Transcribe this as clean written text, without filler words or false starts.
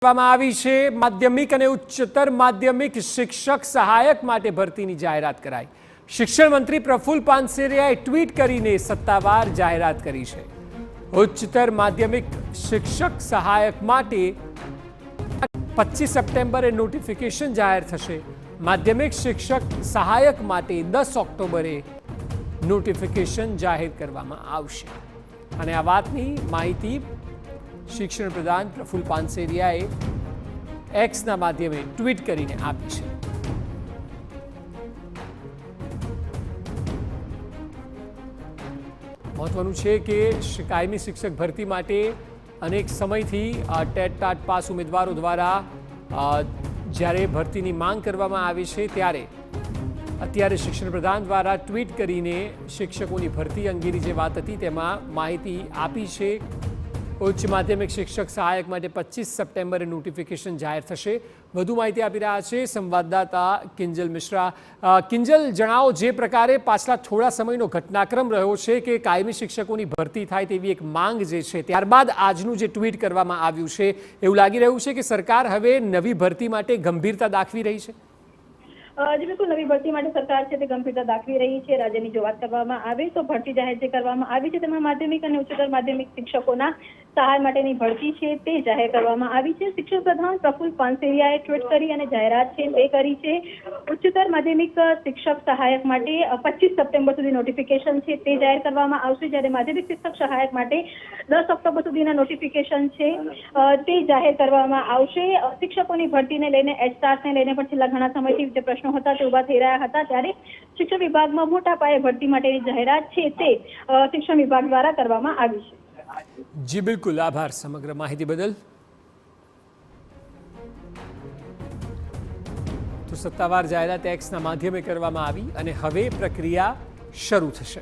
આવી છે માધ્યમિક અને ઉચ્ચતર માધ્યમિક શિક્ષક સહાયક માટે ભરતીની જાહેરાત કરાઈ। શિક્ષણ મંત્રી પ્રફુલ્લ પાનસેરિયાએ ટ્વીટ કરીને સત્તાવાર જાહેરાત કરી છે। ઉચ્ચતર માધ્યમિક શિક્ષક સહાયક માટે 25 સપ્ટેમ્બરે નોટિફિકેશન જાહેર થશે। માધ્યમિક શિક્ષક સહાયક માટે 10 ઓક્ટોબરે નોટિફિકેશન જાહેર કરવામાં આવશે અને આ વાતની માહિતી शिक्षण प्रधान प्रफुल्ल पानसेरियाए एक्सना माध्यमे ट्वीट करीने आपी छे। महत्वनुं छे के कायमी शिक्षक भरती माटे अनेक समयथी टेट टाट पास उम्मीदवारों द्वारा ज्यारे भरतीनी मांग करवामां आवी छे त्यारे अत्यारे शिक्षण प्रधान द्वारा ट्वीट करीने शिक्षकोनी भरती अंगेनी जे वात हती तेमां माहिती आपी छे। उच्च माध्यमिक शिक्षक सहायक माटे 25 सप्टेम्बरे नोटिफिकेशन जाहिर थशे। વધુ માહિતી આપી રહ્યા છે સંવાદદાતા કિંજલ મિશ્રા। કિંજલ, જણાવો, જે પ્રકારે પાછલા થોડા સમયનો ઘટનાક્રમ રહ્યો છે કે કાયમી શિક્ષકોની ભરતી થાય તેવી એક માંગ જે છે, ત્યારબાદ આજનું જે ટ્વીટ કરવામાં આવ્યું છે, એવું લાગી રહ્યું છે કે સરકાર હવે નવી ભરતી માટે ગંભીરતા દાખવી રહી છે। जी बिल्कुल, नवी भर्ती माटे सरकार छे ते गंभीरता दाखवी रही है। राज्यनी जो वात करवामां आवे तो भर्ती जाहेर जे करवामां आवी छे तेमां माध्यमिक अने उच्चतर माध्यमिक शिक्षकोना सहाय माटेनी भर्ती छे ते जाहेर करवामां आवी छे। शिक्षण प्रधान प्रफुल्ल पानसेरियाए ट्वीट करी अने जाहेरात छे ते करी छे। उच्चतर माध्यमिक शिक्षक सहायक माटे 25 सप्टेम्बर सुधी नोटिफिकेशन छे ते जाहेर करवामां आवशे, ज्यारे माध्यमिक शिक्षक सहायक माटे 10 ऑक्टोबर सुधीना नोटिफिकेशन छे ते जाहेर करवामां आवशे। शिक्षकोनी भरतीने लईने एचटाटने लईने पण छेल्ला घणा समयथी जे प्रश्नो હતા તે ઉભા થઈ રહ્યા હતા, ત્યારે શિક્ષણ વિભાગમાં મોટા પાયે ભરતી માટેની જાહેરાત છે તે શિક્ષણ વિભાગ દ્વારા કરવામાં આવી છે। જી બિલકુલ, આભાર સમગ્ર માહિતી બદલ। તો સત્તાવાર જાહેરાત એક્સના માધ્યમે કરવામાં આવી અને હવે પ્રક્રિયા શરૂ થશે।